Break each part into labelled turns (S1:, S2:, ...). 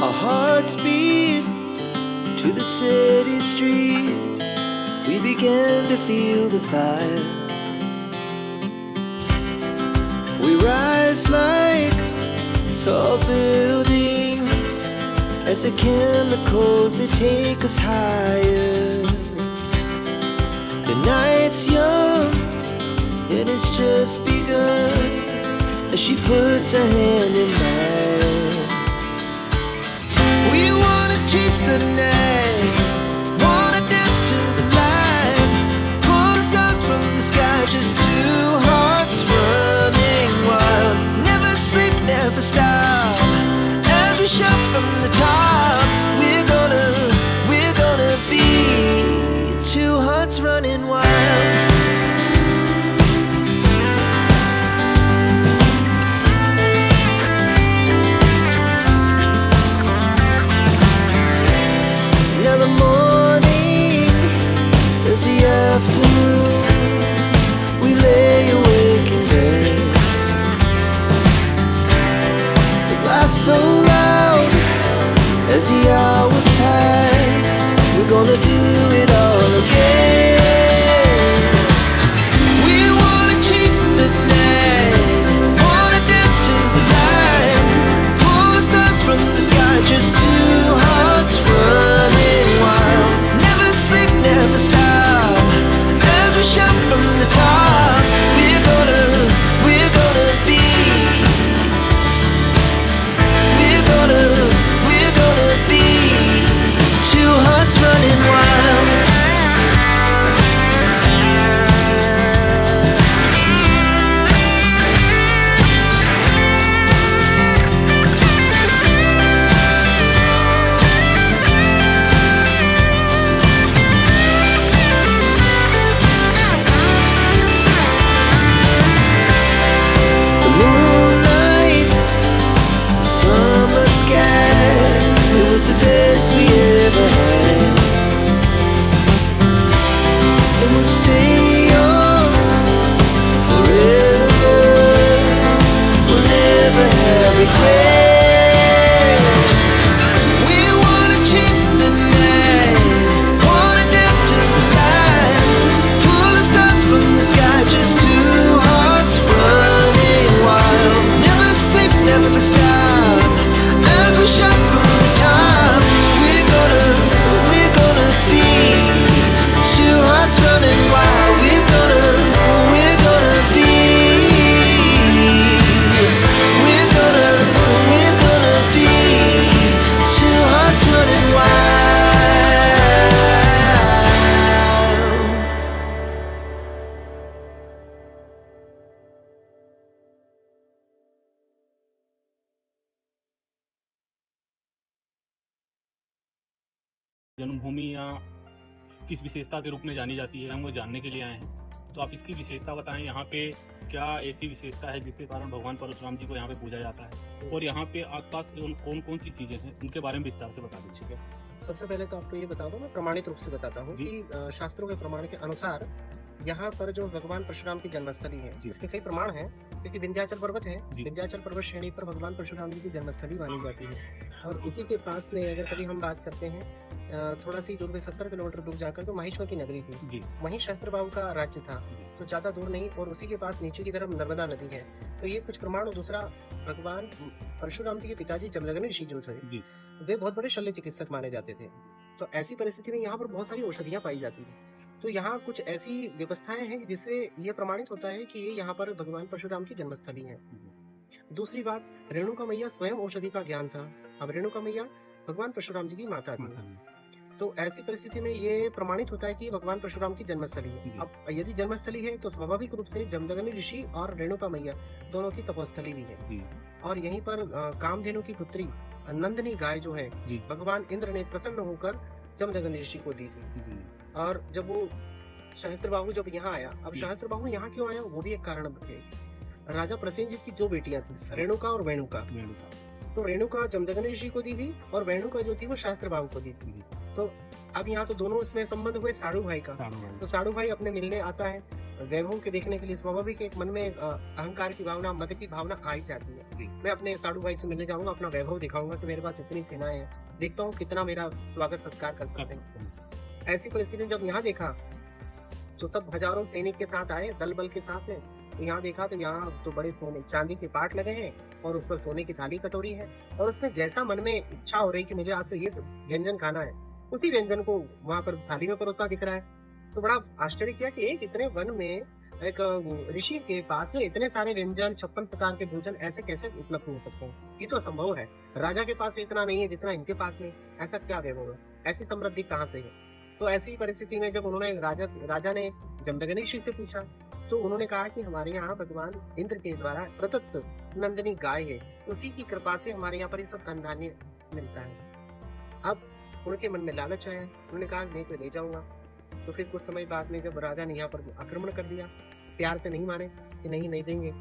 S1: Our hearts beat to the city streets. We began to feel the fire. We rise like tall buildings as the chemicals, they take us higher. The night's young and it's just begun as she puts her hand in mine. We wanna chase the night, wanna dance to the light, pull the stars from the sky, just two hearts running wild. Never sleep, never stop, as we shout from the top. We're gonna be two hearts running wild. Now the morning is the afternoon. We lay awake in bed. The laughs so loud as the hours pass. We're gonna do it all again. We wanna chase the night, wanna dance to the light, pull the stars from the sky, just two hearts running wild. Never sleep, never stop, as we shout from the top. We're gonna be, we're gonna be two hearts running wild. The moonlight, summer sky, it was the best we ever had. And we'll stay young forever. We'll never have regrets. We wanna chase the night, wanna dance to the light, pull the stars from the sky, just two hearts running wild. Never sleep, never stop, as we shout from the top. We're gonna be two hearts running wild. We're gonna be, we're gonna be two hearts running wild.
S2: जन्मभूमि या किस विशेषता के रूप में जानी जाती है, हम वो जानने के लिए आए हैं। तो आप इसकी विशेषता बताएं, यहाँ पे क्या ऐसी विशेषता है जिसके कारण भगवान परशुराम जी को यहाँ पे पूजा जाता है, और यहाँ पे आसपास कौन कौन सी चीजें हैं, उनके बारे में विस्तार से बता दीजिए।
S3: सबसे पहले तो आपको ये बता दूं, मैं प्रमाणित रूप से बताता हूँ कि शास्त्रों के प्रमाण के अनुसार यहाँ पर जो भगवान परशुराम की जन्मस्थली है, इसके कई प्रमाण हैं, क्योंकि विंध्याचल पर्वत है, विंध्याचल पर्वत श्रेणी पर भगवान परशुराम जी की जन्मस्थली मानी जाती है। और इसी के पास में अगर कभी हम बात करते हैं, थोड़ा सी दूर पे 70 किलोमीटर दूर जाकर तो महेश्वर की नगरी थी, वहीं शस्त्रबाहु का राज्य था, तो ज्यादा दूर नहीं, और उसी के पास नीचे की तरफ नर्मदा नदी है। तो ये कुछ प्रमाण। और दूसरा, भगवान परशुराम जी के पिताजी जमदग्नि ऋषि जो थे, वे बहुत बड़े शल्य चिकित्सक माने जाते थे। तो ऐसी परिस्थिति में यहाँ पर बहुत सारी औषधियाँ पाई जाती हैं। तो यहाँ कुछ ऐसी व्यवस्थाएं हैं जिससे ये प्रमाणित होता है कि ये यहाँ पर भगवान परशुराम की जन्मस्थली है। दूसरी बात, रेणुका मैया स्वयं औषधि का ज्ञान था। अब रेणुका मैया भगवान परशुराम जी की माता थी। तो ऐसी परिस्थिति में ये प्रमाणित होता है कि भगवान परशुराम की जन्मस्थली है। अब यदि जन्मस्थली है तो स्वाभाविक रूप से जमदग्नि ऋषि और रेणुका मैया दोनों की तपोस्थली भी है। और यहीं पर कामधेनु की पुत्री नंदिनी गाय जो है, भगवान इंद्र ने प्रसन्न होकर जमदग्नि ऋषि को दी थी। और जब वो सहस्त्रबाहु जब यहाँ आया, अब सहस्त्रबाहु यहाँ क्यों आया वो भी एक कारण है। राजा प्रसेनजीत की 2 बेटियां थी, रेणुका और वेणुका। तो रेणुका जमदग्नि ऋषि को दी थी और वेणुका जो थी वो सहस्त्रबाहु को दी थी। तो अब यहाँ तो दोनों इसमें संबंध हुए साड़ू भाई का। तो साड़ू भाई अपने मिलने आता है वैभव के देखने के लिए स्वाभाविक एक मन में अहंकार की भावना, मद की भावना आ ही जाती है। मैं अपने साधु भाई से मिलने जाऊंगा, अपना वैभव दिखाऊंगा कि मेरे पास इतनी सेनाएं हैं, देखता हूँ कितना मेरा स्वागत सत्कार कर सकते हैं। ऐसी परिस्थिति में जब यहाँ देखा तो सब हजारों सैनिक के साथ आए, दल बल के साथ में। तो यहाँ देखा तो यहाँ तो बड़े सोने चांदी के पाट लगे हैं और उस पर सोने की थाली कटोरी है, और उसमें जैसा मन में इच्छा हो रही कि मुझे आज तो ये व्यंजन खाना है, उसी व्यंजन को वहां पर थाली में परोसा दिख रहा है। तो बड़ा आश्चर्य किया कि एक इतने वन में एक ऋषि के पास में इतने सारे व्यंजन, 56 प्रकार के भोजन ऐसे कैसे उपलब्ध हो सकते हैं? ये तो असंभव है। राजा के पास इतना नहीं है जितना इनके पास में, ऐसा क्या वैभव है, ऐसी समृद्धि कहाँ से है? तो ऐसी परिस्थिति में जब उन्होंने राजा ने जमदग्नि ऋषि से पूछा, तो उन्होंने कहा कि हमारे यहाँ भगवान इंद्र के द्वारा प्रदत्त नंदिनी गाय है, उसी की कृपा से हमारे यहाँ पर ये सब धन धान्य मिलता है। अब उनके मन में लालच आया, उन्होंने कहा मैं तो ले जाऊंगा। तो फिर कुछ समय बाद में जब राजा ने यहाँ पर आक्रमण कर दिया, प्यार से नहीं माने कि नहीं देंगे,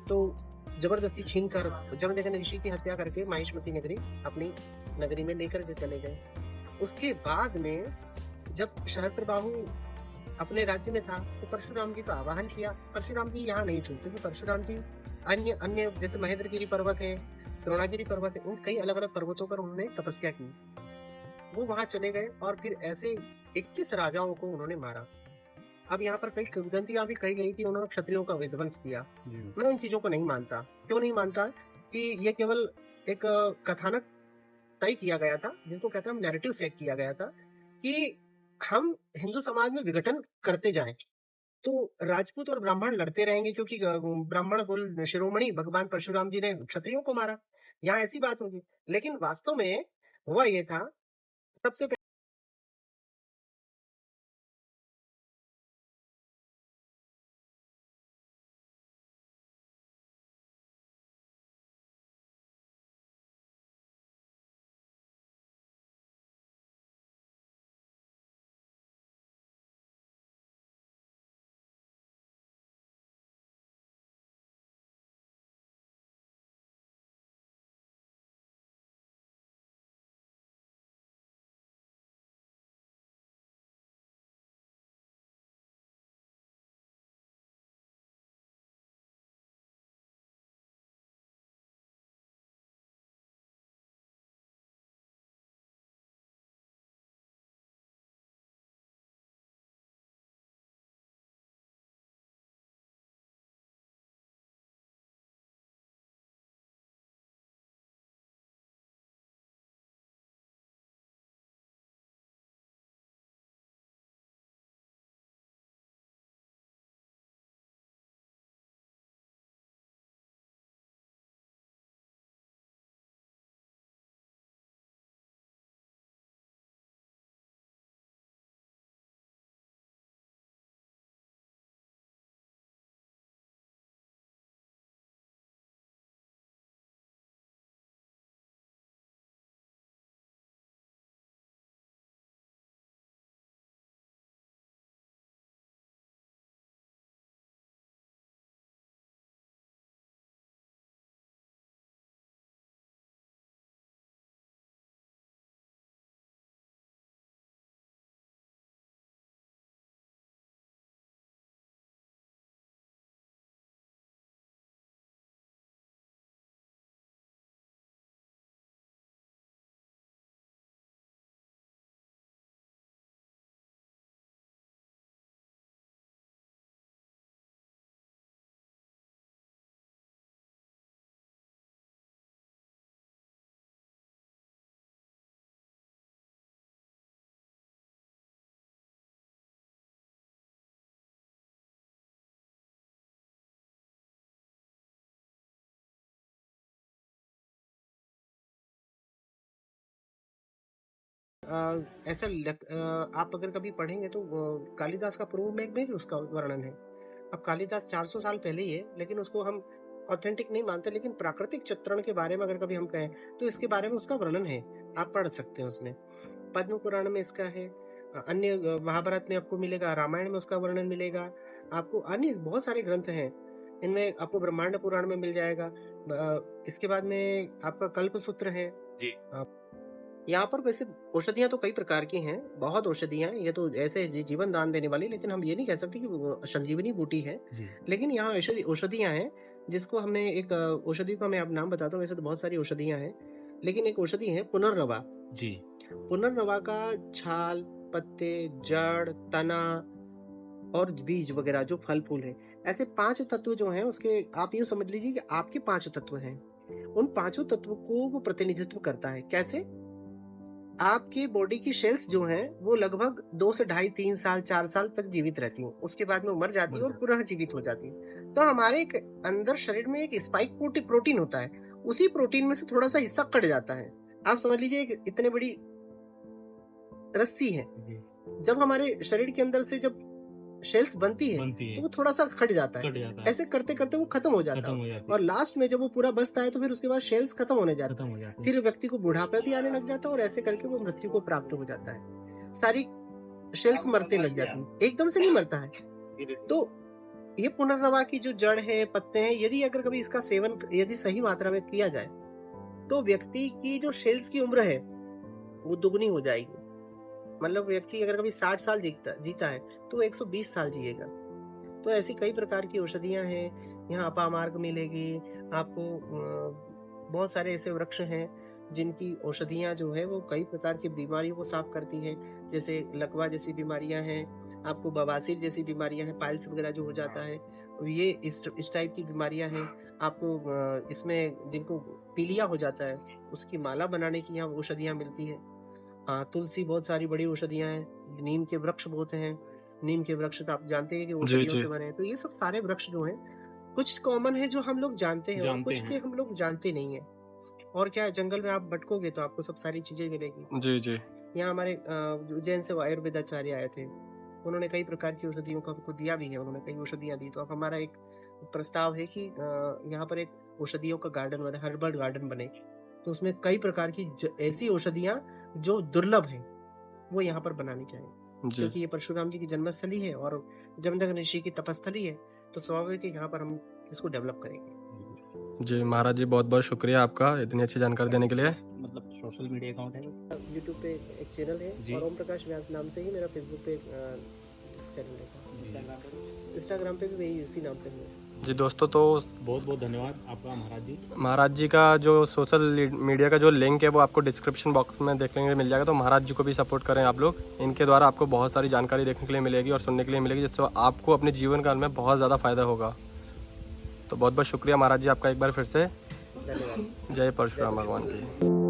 S3: तो जबरदस्ती छीन कर जमदग्नि ऋषि की हत्या करके माहिष्मती नगरी अपनी नगरी में लेकर के चले गए। उसके बाद में जब सहस्त्रबाहु अपने राज्य में था तो परशुराम जी का आवाहन किया। परशुराम जी यहाँ नहीं थे, क्योंकि परशुराम जी अन्य अन्य जैसे महेंद्रगिरी पर्वत है, द्रोणागिरी पर्वत है, उन कई अलग अलग पर्वतों पर उन्होंने तपस्या की। वो वहां चले गए और फिर ऐसे 21 राजाओं को उन्होंने मारा। अब यहाँ पर कई किंवदंतियां भी कही गई कि उन्होंने क्षत्रियों का विध्वंस किया। मैं इन चीजों को नहीं मानता। क्यों नहीं मानता? कि ये केवल एक कथानक तय किया गया था, जिनको कहते हैं नैरेटिव सेट किया गया था कि हम हिंदू समाज में विघटन करते जाएं, तो राजपूत और ब्राह्मण लड़ते रहेंगे, क्योंकि ब्राह्मण कुल शिरोमणि भगवान परशुराम जी ने क्षत्रियों को मारा, यहाँ ऐसी बात होगी। लेकिन वास्तव में हुआ ये था, सबसे आप अगर कभी पढ़ेंगे तो कालिदास का पूर्व में भी उसका वर्णन है। अब कालिदास 400 साल पहले ही है, लेकिन उसको हम ऑथेंटिक नहीं मानते, लेकिन प्राकृतिक चित्रण के बारे में अगर कभी हम कहें तो इसके बारे में उसका वर्णन है, आप पढ़ सकते हैं उसमें। पद्म पुराण में इसका है, अन्य महाभारत में आपको मिलेगा, रामायण में उसका वर्णन मिलेगा आपको, अन्य बहुत सारे ग्रंथ हैं, इनमें आपको ब्रह्मांड पुराण में मिल जाएगा। इसके बाद में आपका कल्प सूत्र है।
S2: जी।
S3: यहाँ पर वैसे औषधियाँ तो कई प्रकार की हैं, बहुत औषधियाँ हैं, ये तो ऐसे जीवन दान देने वाली, लेकिन हम ये नहीं कह सकते कि वो संजीवनी बूटी है।
S2: जी
S3: लेकिन यहाँ औषधियाँ हैं, जिसको हमने एक औषधि का मैं अब नाम बताता हूँ, वैसे तो बहुत सारी औषधियाँ हैं, लेकिन एक औषधि है पुनर्नवा।
S2: जी
S3: पुनर्नवा का छाल, पत्ते, जड़, तना और बीज वगैरह जो फल फूल है, ऐसे 5 तत्व जो हैं उसके, आप यूँ समझ लीजिए कि आपके 5 तत्व हैं। उन पाँचों तत्व को वो प्रतिनिधित्व करता है। कैसे? आपकी बॉडी की सेल्स जो हैं वो लगभग 2 से ढाई 3 साल 4 साल तक जीवित रहती हैं। उसके बाद में वो मर जाती है और पुनः जीवित हो जाती है। तो हमारे एक अंदर शरीर में एक स्पाइक प्रोटीन होता है, उसी प्रोटीन में से थोड़ा सा हिस्सा कट जाता है। आप समझ लीजिए एक इतने बड़ी रस्सी है, जब हमारे शरीर के अंदर से जब सेल्स बनती है तो वो थोड़ा सा कट जाता है। ऐसे करते करते वो खत्म हो जाता है और लास्ट में जब वो पूरा बचता है तो फिर उसके बाद सेल्स खत्म होने जाता है, फिर व्यक्ति को बुढ़ापा भी आने लग जाता है और ऐसे करके वो मृत्यु को प्राप्त हो जाता है। सारी सेल्स मरते लग जाती है, एकदम से नहीं मरता है। तो ये पुनर्नवा की जो जड़ है, पत्ते हैं, यदि अगर कभी इसका सेवन यदि सही मात्रा में किया जाए तो व्यक्ति की जो सेल्स की उम्र है वो दुगनी हो जाएगी। मतलब व्यक्ति अगर कभी 60 साल जीता है तो 120 साल जिएगा। तो ऐसी कई प्रकार की औषधियां हैं। यहाँ अपामार्ग मिलेगी आपको, बहुत सारे ऐसे वृक्ष हैं जिनकी औषधियां जो है वो कई प्रकार की बीमारियों को साफ करती है। जैसे लकवा जैसी बीमारियां हैं, आपको बवासीर जैसी बीमारियां हैं, पाइल्स वगैरह जो हो जाता है, ये इस टाइप की बीमारियां हैं। आपको इसमें जिनको पीलिया हो जाता है उसकी माला बनाने की यहाँ औषधियां मिलती है। तुलसी, बहुत सारी बड़ी औषधियां हैं। नीम के वृक्ष बहुत हैं, नीम के वृक्ष तो आप जानते हैं कि औषधियों से बने हैं। तो ये सब सारे वृक्ष जो हैं कुछ कॉमन है जो हम लोग जानते हैं और कुछ के हम लोग जानते नहीं है। और क्या है, जंगल में आप भटकोगे तो आपको सब सारी चीजें मिलेगी। जी जी। यहाँ हमारे उज्जैन से आयुर्वेदाचार्य आए थे, उन्होंने कई प्रकार की औषधियों का हमको दिया भी है, उन्होंने कई औषधियां दी। तो अब हमारा एक प्रस्ताव है कि यहाँ पर एक औषधियों का गार्डन बने, हर्बल गार्डन बने, तो उसमें कई प्रकार की ऐसी औषधियां जो दुर्लभ है वो यहाँ पर बनानी चाहिए, क्योंकि ये परशुराम जी की जन्मस्थली है और जमदग्नि ऋषि की तपस्थली है। तो स्वाभाविक है यहाँ पर हम इसको डेवलप करेंगे।
S4: जी महाराज जी, बहुत बहुत शुक्रिया आपका इतनी अच्छी जानकारी देने के लिए।
S2: मतलब सोशल मीडिया अकाउंट है,
S3: यूट्यूब पे एक चैनल है और ओम प्रकाश व्यास नाम से ही मेरा फेसबुक पे चैनल है, इंस्टाग्राम पे भी वही उसी नाम पे है।
S4: जी दोस्तों, तो
S2: बहुत बहुत धन्यवाद आपका महाराज जी।
S4: महाराज जी का जो सोशल मीडिया का जो लिंक है वो आपको डिस्क्रिप्शन बॉक्स में देखने के लिए मिल जाएगा। तो महाराज जी को भी सपोर्ट करें आप लोग, इनके द्वारा आपको बहुत सारी जानकारी देखने के लिए मिलेगी और सुनने के लिए मिलेगी, जिससे आपको अपने जीवन काल में बहुत ज़्यादा फायदा होगा। तो बहुत बहुत शुक्रिया महाराज जी आपका एक बार फिर से।
S3: धन्यवाद।
S4: जय परशुराम भगवान की।